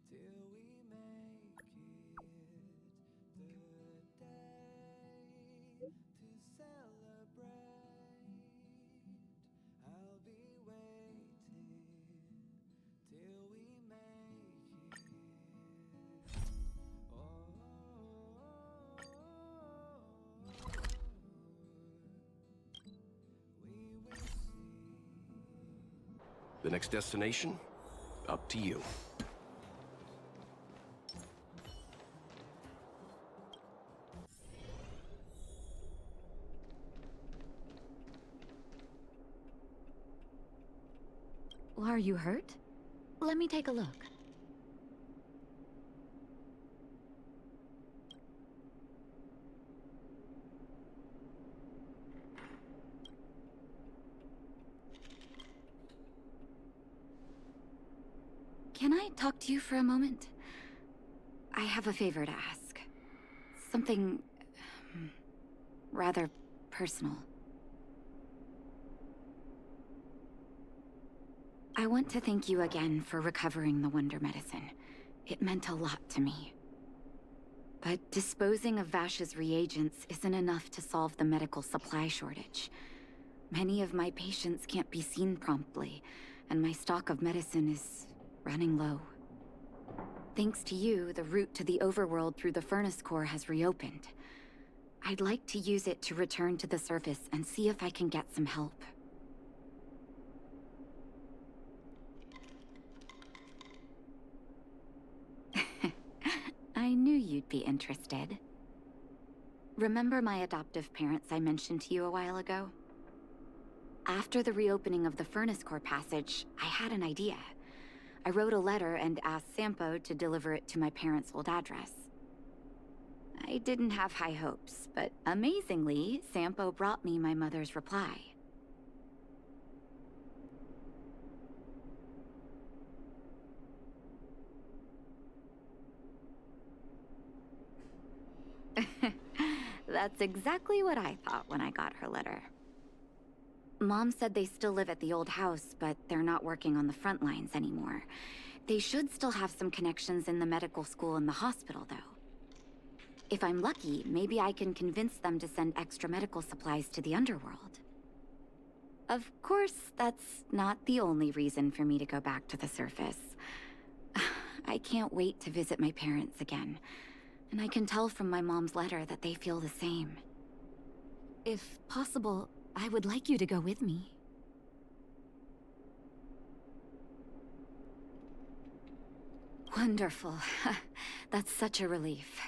till we make it the day to celebrate. I'll be waiting till we make it. Oh, we will see. The next destination? Up to you. Are you hurt? Let me take a look. Can I talk to you for a moment? I have a favor to ask. Something rather personal. I want to thank you again for recovering the Wonder Medicine. It meant a lot to me. But disposing of Vash's reagents isn't enough to solve the medical supply shortage. Many of my patients can't be seen promptly, and my stock of medicine is running low. Thanks to you, the route to the overworld through the furnace core has reopened. I'd like to use it to return to the surface and see if I can get some help. I knew you'd be interested. Remember my adoptive parents I mentioned to you a while ago? After the reopening of the furnace core passage, I had an idea. I wrote a letter and asked Sampo to deliver it to my parents' old address. I didn't have high hopes, but amazingly, Sampo brought me my mother's reply. That's exactly what I thought when I got her letter. Mom said they still live at the old house, but they're not working on the front lines anymore. They should still have some connections in the medical school and the hospital, though. If I'm lucky, maybe I can convince them to send extra medical supplies to the underworld. Of course, that's not the only reason for me to go back to the surface. I can't wait to visit my parents again. And I can tell from my mom's letter that they feel the same. If possible, I would like you to go with me. Wonderful. That's such a relief.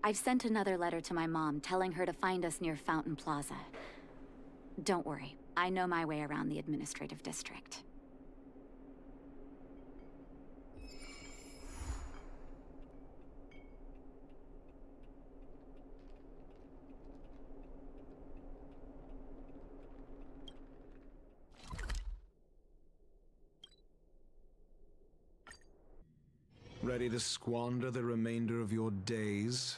I've sent another letter to my mom telling her to find us near Fountain Plaza. Don't worry, I know my way around the administrative district. Ready to squander the remainder of your days?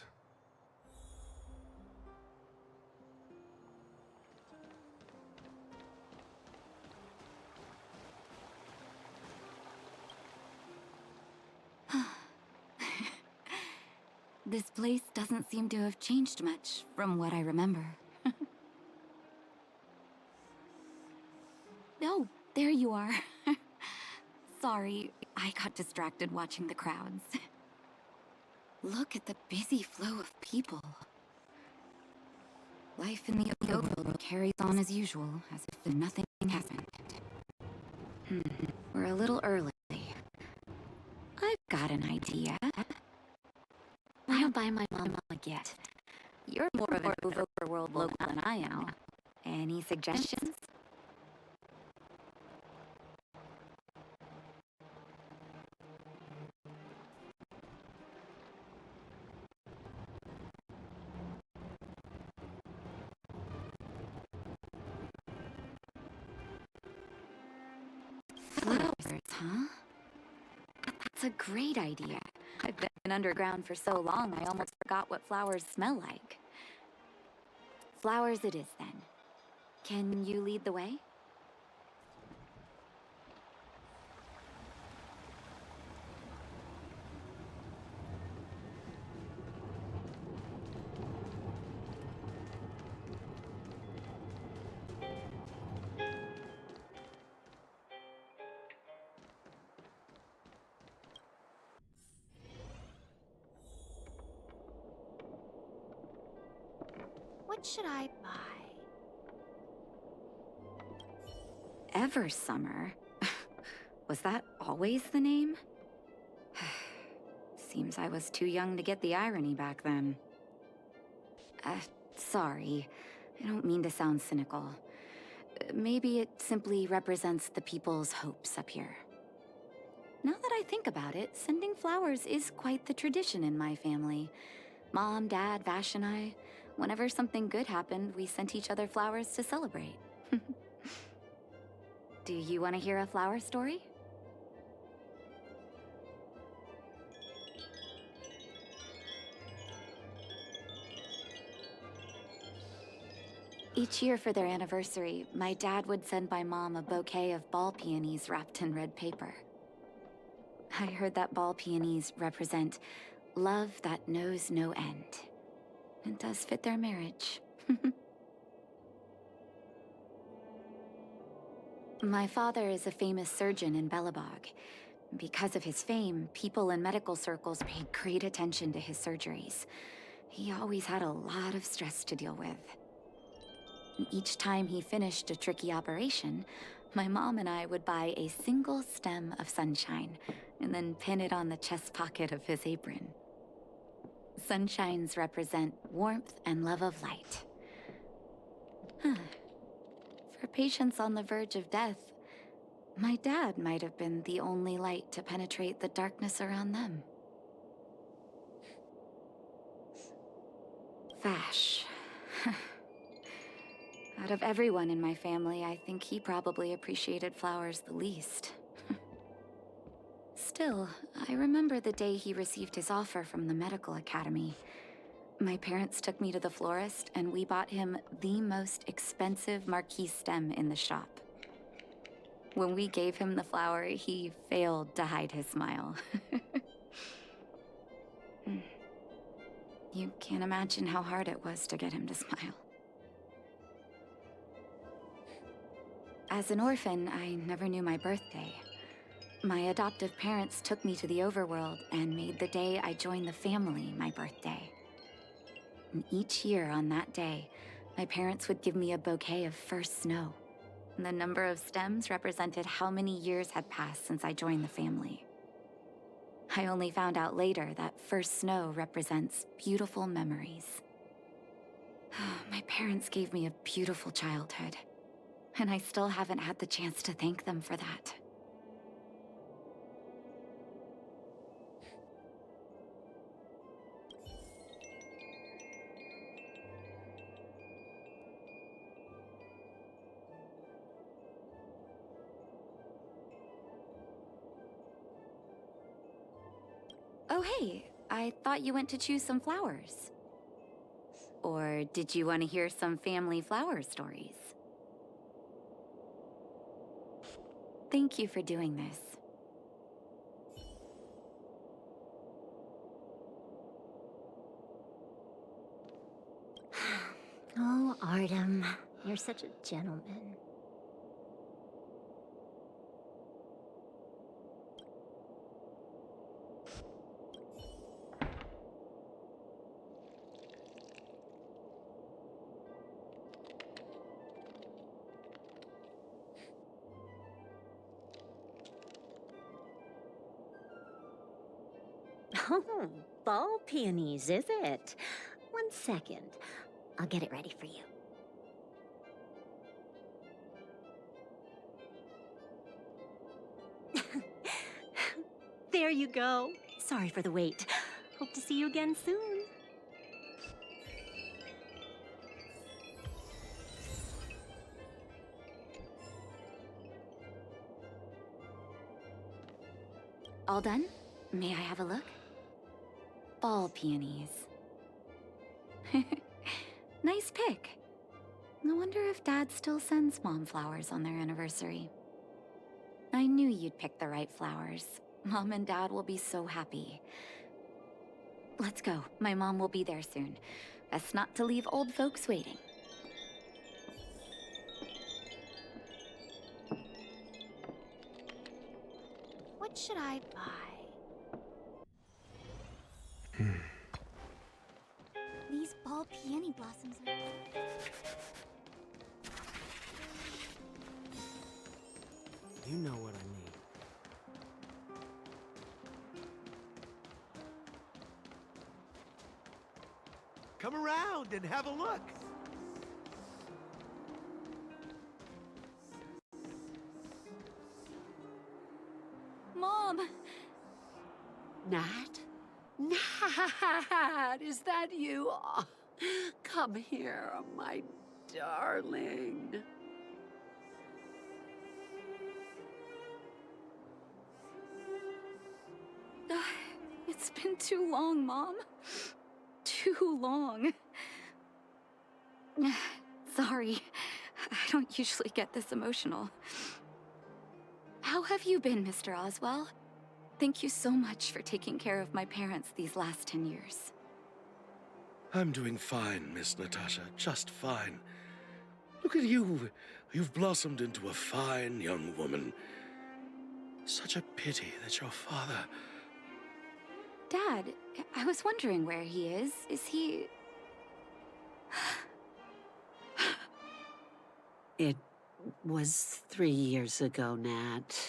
This place doesn't seem to have changed much from what I remember. Oh, there you are. Sorry, I got distracted watching the crowds. Look at the busy flow of people. Life in the overworld carries on as usual, as if nothing happened. We're a little early. I've got an idea. I'll buy my mom a gift. You're more of an overworld local than I am. Any suggestions? Flowers, huh? That's a great idea. I've been underground for so long, I almost forgot what flowers smell like. Flowers it is, then. Can you lead the way? What should I buy? Ever Summer? Was that always the name? Seems I was too young to get the irony back then. Sorry. I don't mean to sound cynical. Maybe it simply represents the people's hopes up here. Now that I think about it, sending flowers is quite the tradition in my family. Mom, Dad, Vash, and I, whenever something good happened, we sent each other flowers to celebrate. Do you want to hear a flower story? Each year for their anniversary, my dad would send my mom a bouquet of ball peonies wrapped in red paper. I heard that ball peonies represent love that knows no end. It does fit their marriage. My father is a famous surgeon in Belobog. Because of his fame, people in medical circles paid great attention to his surgeries. He always had a lot of stress to deal with. Each time he finished a tricky operation, my mom and I would buy a single stem of sunshine and then pin it on the chest pocket of his apron. Sunshines represent warmth and love of light. For patients on the verge of death, my dad might have been the only light to penetrate the darkness around them. Vash. Out of everyone in my family, I think he probably appreciated flowers the least. Still, I remember the day he received his offer from the medical academy. My parents took me to the florist, and we bought him the most expensive marquise stem in the shop. When we gave him the flower, he failed to hide his smile. You can't imagine how hard it was to get him to smile. As an orphan, I never knew my birthday. My adoptive parents took me to the overworld and made the day I joined the family my birthday. And each year on that day, my parents would give me a bouquet of first snow. And the number of stems represented how many years had passed since I joined the family. I only found out later that first snow represents beautiful memories. My parents gave me a beautiful childhood, and I still haven't had the chance to thank them for that. Oh hey, I thought you went to choose some flowers. Or did you want to hear some family flower stories? Thank you for doing this. Oh, Artem, you're such a gentleman. Oh, ball peonies, is it? 1 second. I'll get it ready for you. There you go. Sorry for the wait. Hope to see you again soon. All done? May I have a look? Ball peonies. Nice pick. I wonder if Dad still sends Mom flowers on their anniversary. I knew you'd pick the right flowers. Mom and Dad will be so happy. Let's go. My mom will be there soon. Best not to leave old folks waiting. What should I buy? These ball peony blossoms. You know what I mean. Come around and have a look. Mom! Nat? Nat, is that you? Oh, come here, my darling. It's been too long, Mom. Too long. Sorry. I don't usually get this emotional. How have you been, Mr. Oswell? Thank you so much for taking care of my parents these last 10 years. I'm doing fine, Miss Natasha, just fine. Look at you. You've blossomed into a fine young woman. Such a pity that your father... Dad, I was wondering where he is. Is he... It was 3 years ago, Nat.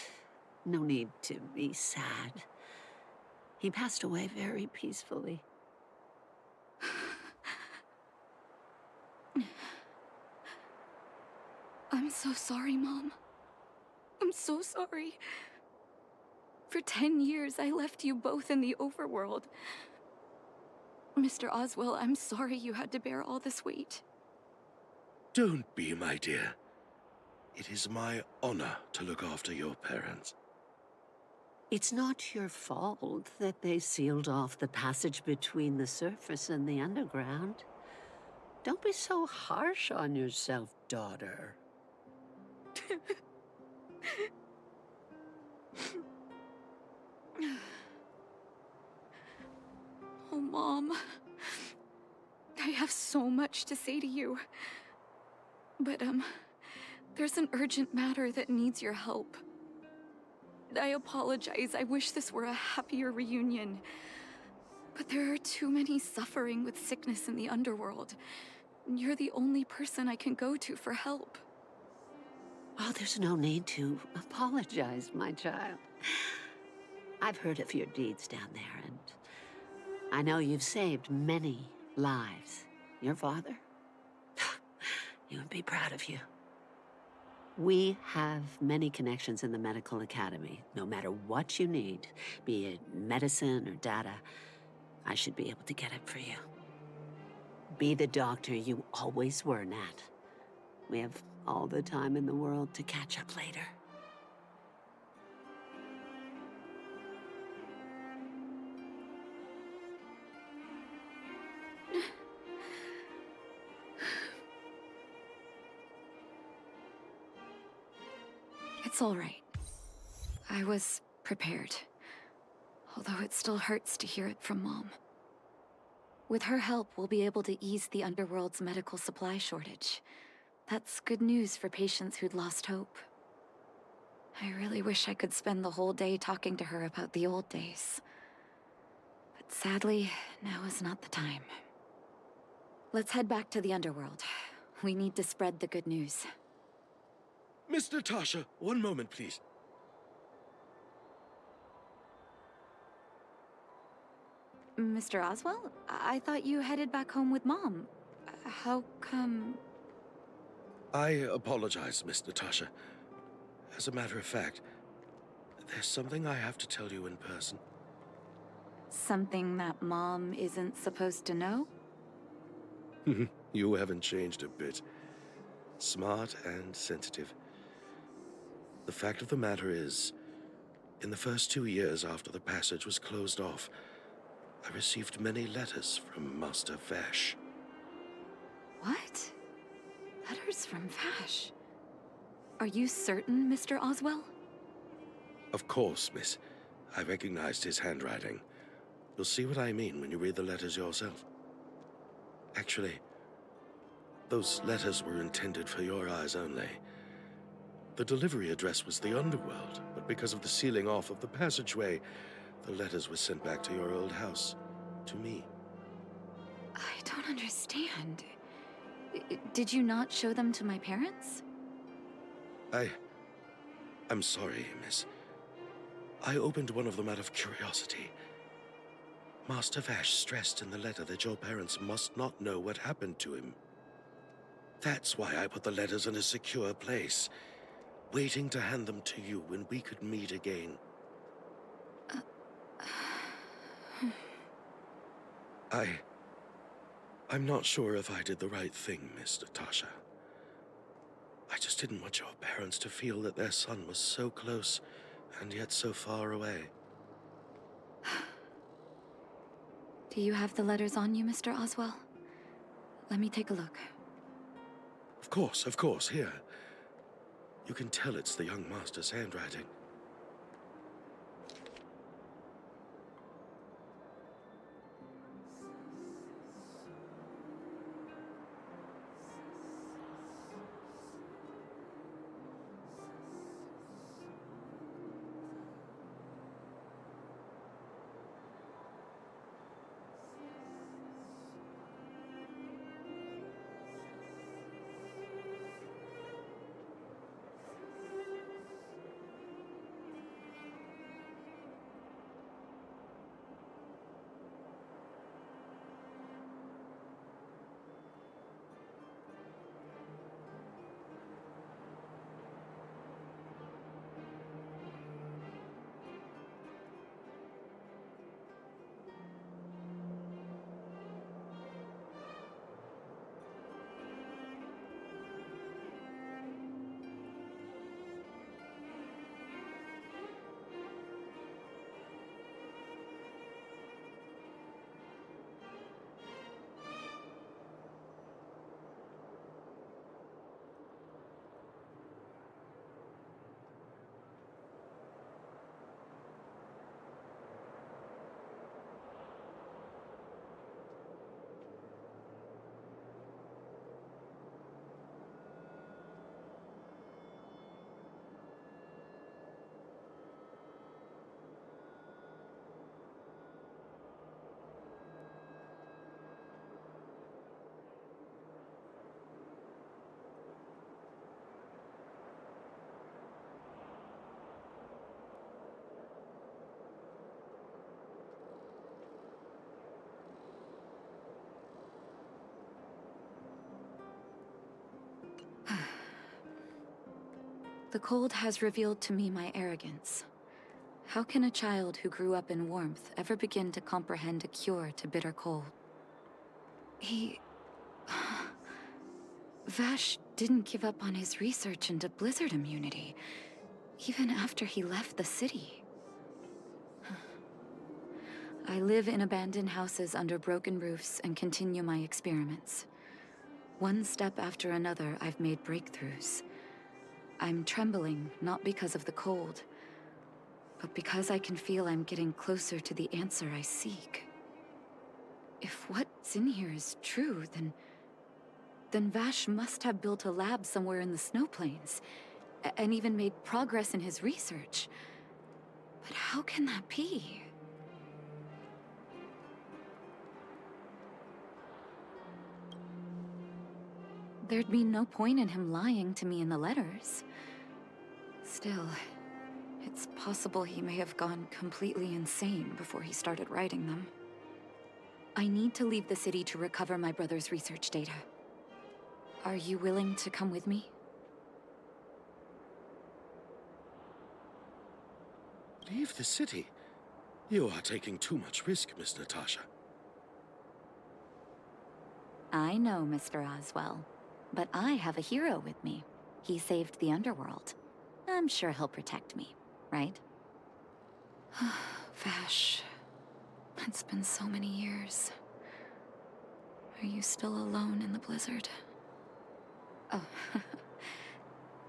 No need to be sad. He passed away very peacefully. I'm so sorry, Mom. I'm so sorry. For 10 years, I left you both in the overworld. Mr. Oswell, I'm sorry you had to bear all this weight. Don't be, my dear. It is my honor to look after your parents. It's not your fault that they sealed off the passage between the surface and the underground. Don't be so harsh on yourself, daughter. Oh, Mom. I have so much to say to you. But, there's an urgent matter that needs your help. I apologize. I wish this were a happier reunion. But there are too many suffering with sickness in the underworld. You're the only person I can go to for help. Oh, there's no need to apologize, my child. I've heard of your deeds down there, and I know you've saved many lives. Your father? He would be proud of you. We have many connections in the medical academy. No matter what you need, be it medicine or data, I should be able to get it for you. Be the doctor you always were, Nat. We have all the time in the world to catch up later. It's all right. I was prepared. Although it still hurts to hear it from Mom. With her help, we'll be able to ease the underworld's medical supply shortage. That's good news for patients who'd lost hope. I really wish I could spend the whole day talking to her about the old days. But sadly, now is not the time. Let's head back to the underworld. We need to spread the good news. Miss Natasha, one moment, please. Mr. Oswell? I thought you headed back home with Mom. How come... I apologize, Miss Natasha. As a matter of fact, there's something I have to tell you in person. Something that Mom isn't supposed to know? You haven't changed a bit. Smart and sensitive. The fact of the matter is, in the first 2 years after the passage was closed off, I received many letters from Master Vash. What? Letters from Vash? Are you certain, Mr. Oswell? Of course, miss. I recognized his handwriting. You'll see what I mean when you read the letters yourself. Actually, those letters were intended for your eyes only. The delivery address was the underworld, but because of the sealing off of the passageway, the letters were sent back to your old house, to me. I don't understand. Did you not show them to my parents? I I'm sorry, miss. I opened one of them out of curiosity. Master Vash stressed in the letter that your parents must not know what happened to him. That's why I put the letters in a secure place, waiting to hand them to you when we could meet again. I'm not sure if I did the right thing, Miss Natasha. I just didn't want your parents to feel that their son was so close and yet so far away. Do you have the letters on you, Mr. Oswell? Let me take a look. Of course, here. You can tell it's the young master's handwriting. The cold has revealed to me my arrogance. How can a child who grew up in warmth ever begin to comprehend a cure to bitter cold? Vash didn't give up on his research into blizzard immunity, even after he left the city. I live in abandoned houses under broken roofs and continue my experiments. One step after another, I've made breakthroughs. I'm trembling, not because of the cold, but because I can feel I'm getting closer to the answer I seek. If what's in here is true, then Vash must have built a lab somewhere in the snow plains, and even made progress in his research. But how can that be? There'd be no point in him lying to me in the letters. Still, it's possible he may have gone completely insane before he started writing them. I need to leave the city to recover my brother's research data. Are you willing to come with me? Leave the city? You are taking too much risk, Miss Natasha. I know, Mr. Oswell. But I have a hero with me. He saved the underworld. I'm sure he'll protect me, right? Vash, it's been so many years. Are you still alone in the blizzard? Oh,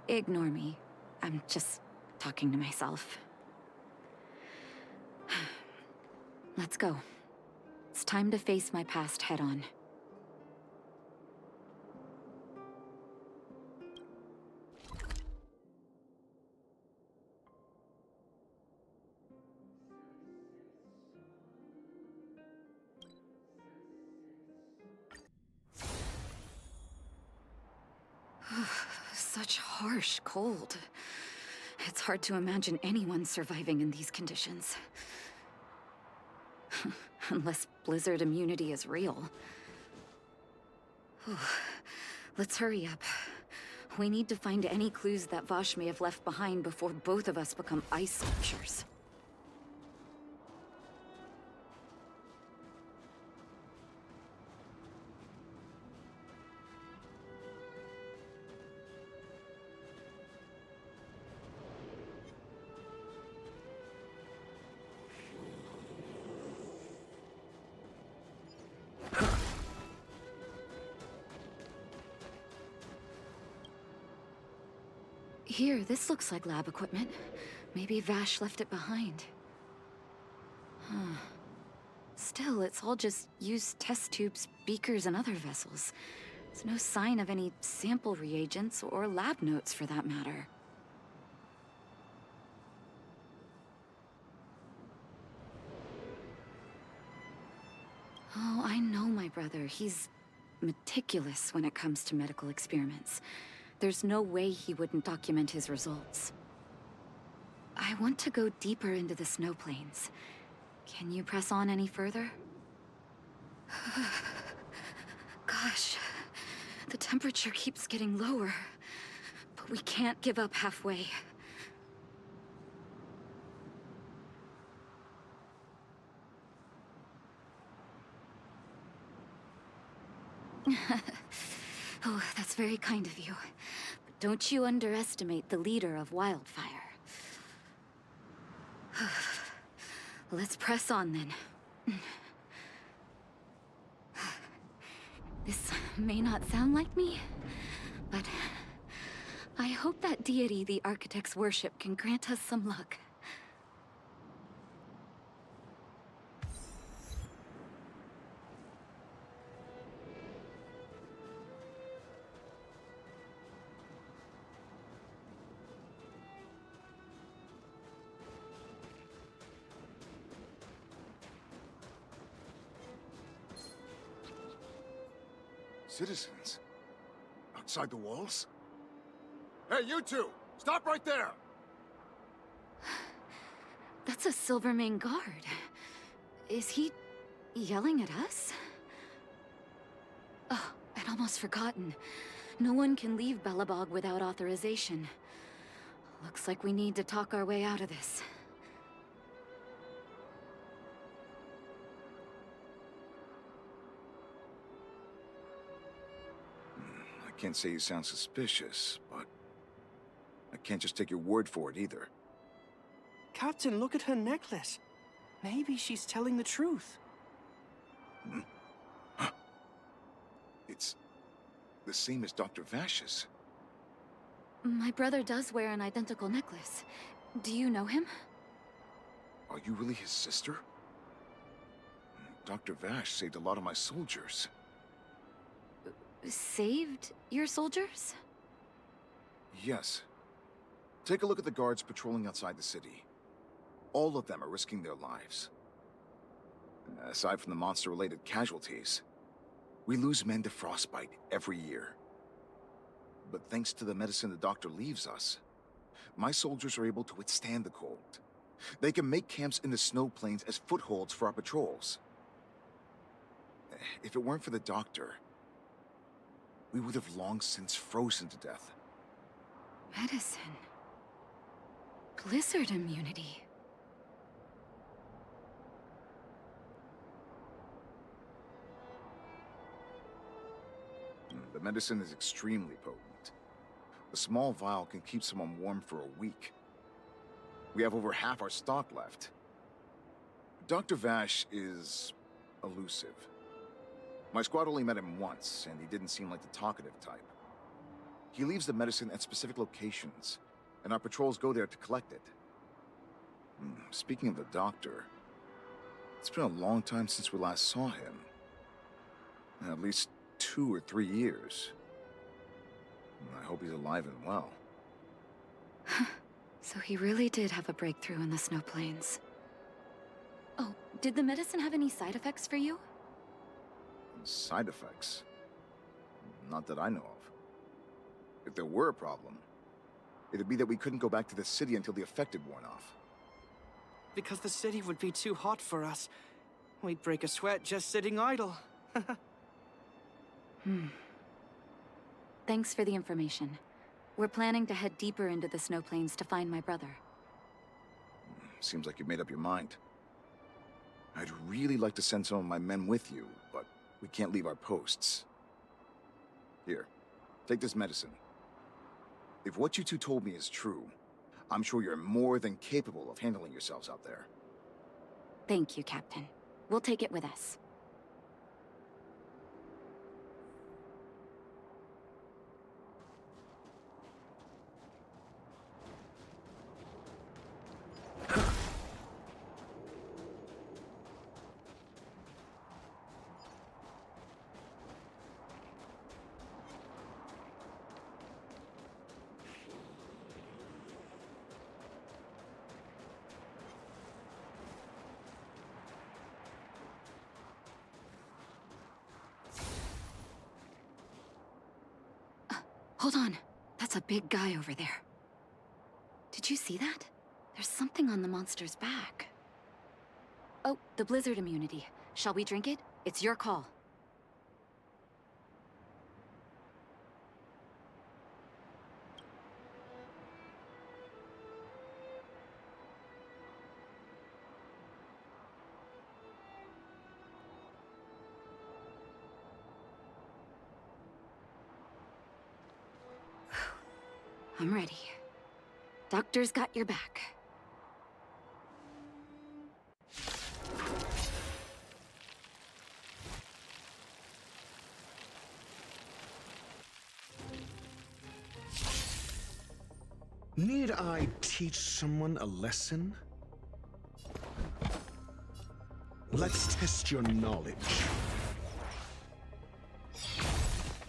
ignore me. I'm just talking to myself. Let's go. It's time to face my past head-on. Such harsh cold. It's hard to imagine anyone surviving in these conditions. Unless blizzard immunity is real. Let's hurry up. We need to find any clues that Vosh may have left behind before both of us become ice sculptures. Here, this looks like lab equipment. Maybe Vash left it behind. Huh. Still, it's all just used test tubes, beakers, and other vessels. There's no sign of any sample reagents or lab notes for that matter. Oh, I know my brother. He's meticulous when it comes to medical experiments. There's no way he wouldn't document his results. I want to go deeper into the snow plains. Can you press on any further? Gosh, the temperature keeps getting lower, but we can't give up halfway. Oh, that's very kind of you. But don't you underestimate the leader of Wildfire. Let's press on then. This may not sound like me, but I hope that deity the architects worship can grant us some luck. Citizens? Outside the walls? Hey, you two! Stop right there! That's a Silvermane guard. Is he yelling at us? Oh, I'd almost forgotten. No one can leave Belobog without authorization. Looks like we need to talk our way out of this. I can't say you sound suspicious, but I can't just take your word for it either. Captain, look at her necklace. Maybe she's telling the truth. It's the same as Dr. Vash's. My brother does wear an identical necklace. Do you know him? Are you really his sister? Dr. Vash saved a lot of my soldiers. Saved your soldiers? Yes. Take a look at the guards patrolling outside the city. All of them are risking their lives. Aside from the monster-related casualties, we lose men to frostbite every year. But thanks to the medicine the doctor leaves us, my soldiers are able to withstand the cold. They can make camps in the snow plains as footholds for our patrols. If it weren't for the doctor, we would have long since frozen to death. Medicine. Blizzard immunity. The medicine is extremely potent. A small vial can keep someone warm for a week. We have over half our stock left. Dr. Vash is elusive. My squad only met him once, and he didn't seem like the talkative type. He leaves the medicine at specific locations, and our patrols go there to collect it. Speaking of the doctor, it's been a long time since we last saw him. At least 2 or 3 years. I hope he's alive and well. So he really did have a breakthrough in the snow plains. Oh, did the medicine have any side effects for you? Side effects? Not that I know of. If there were a problem, It'd be that we couldn't go back to the city until the effect had worn off. Because the city would be too hot for us. We'd break a sweat just sitting idle. Thanks for the information. We're planning to head deeper into the snow plains to find my brother. Seems like you've made up your mind. I'd really like to send some of my men with you, but we can't leave our posts. Here, take this medicine. If what you two told me is true, I'm sure you're more than capable of handling yourselves out there. Thank you, Captain. We'll take it with us. Hold on. That's a big guy over there. Did you see that? There's something on the monster's back. Oh, the blizzard immunity. Shall we drink it? It's your call. I'm ready. Doctor's got your back. Need I teach someone a lesson? Let's test your knowledge.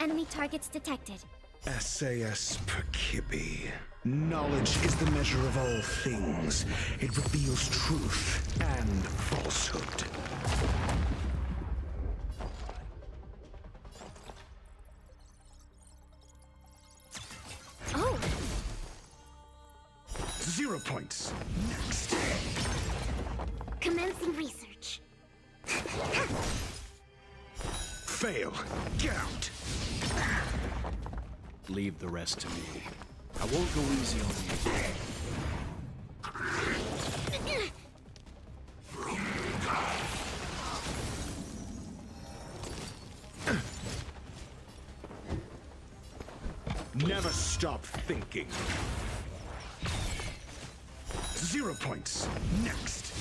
Enemy targets detected. SAS Perkibi. Knowledge is the measure of all things. It reveals truth and falsehood. Oh! 0 points. Next. Commencing research. Fail. Get out. Leave the rest to me. I won't go easy on you. Never stop thinking. 0 points. Next.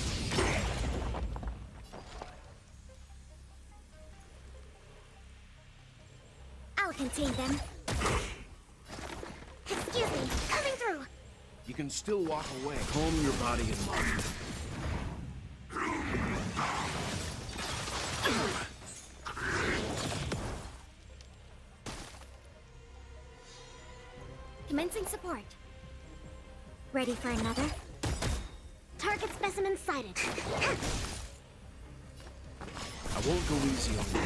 I'll contain them. Excuse me, coming through. You can still walk away. Calm your body and mind. Commencing support. Ready for another? Target specimen sighted. I won't go easy on you.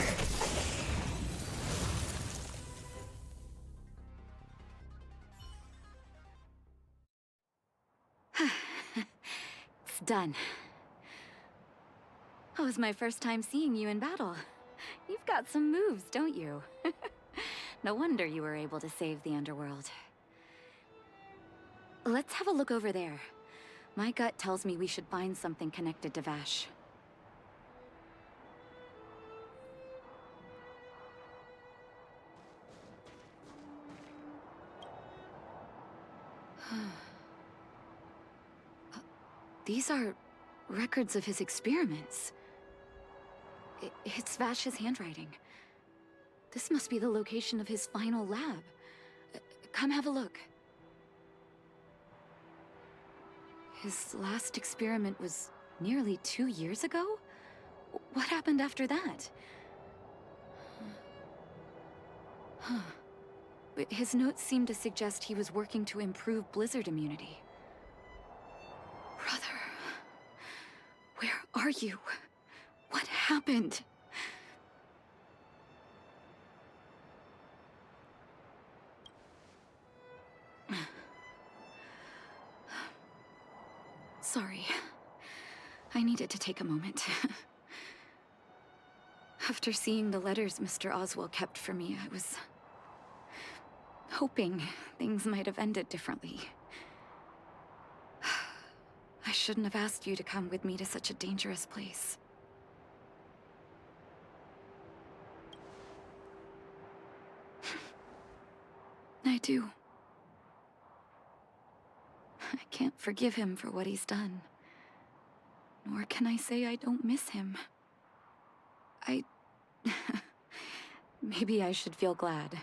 It's done. Oh, it was my first time seeing you in battle. You've got some moves, don't you? No wonder you were able to save the underworld. Let's have a look over there. My gut tells me we should find something connected to Vash. These are records of his experiments. It's Vash's handwriting. This must be the location of his final lab. Come have a look. His last experiment was nearly 2 years ago? What happened after that? Huh. But his notes seem to suggest he was working to improve blizzard immunity. Brother, where are you? What happened? Sorry. I needed to take a moment. After seeing the letters Mr. Oswell kept for me, I was hoping things might have ended differently. I shouldn't have asked you to come with me to such a dangerous place. I do. I can't forgive him for what he's done. Nor can I say I don't miss him. Maybe I should feel glad.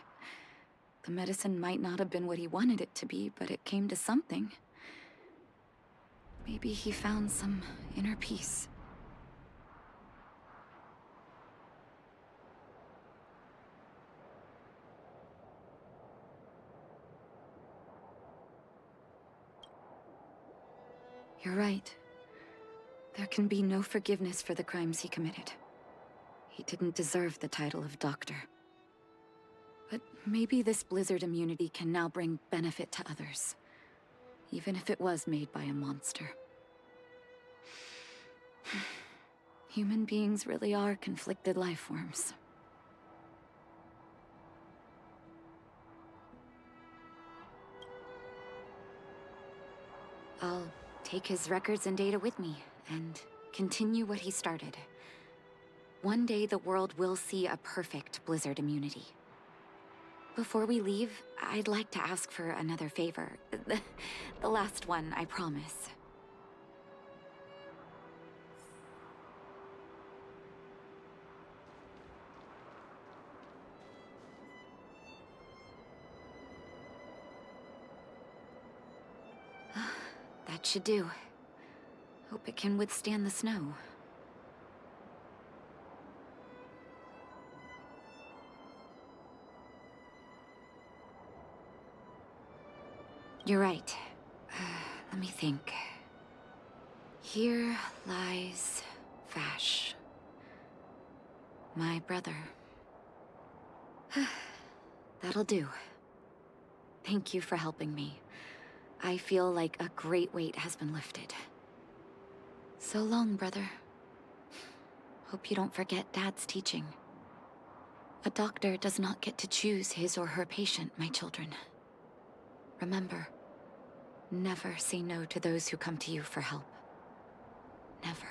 The medicine might not have been what he wanted it to be, but it came to something. Maybe he found some inner peace. You're right. There can be no forgiveness for the crimes he committed. He didn't deserve the title of doctor. But maybe this blizzard immunity can now bring benefit to others. Even if it was made by a monster. Human beings really are conflicted life forms. I'll take his records and data with me, and continue what he started. One day the world will see a perfect blizzard immunity. Before we leave, I'd like to ask for another favor. The last one, I promise. That should do. Hope it can withstand the snow. You're right. Let me think. Here lies Vash. My brother. That'll do. Thank you for helping me. I feel like a great weight has been lifted. So long, brother. Hope you don't forget Dad's teaching. A doctor does not get to choose his or her patient, my children. Remember, never say no to those who come to you for help. Never.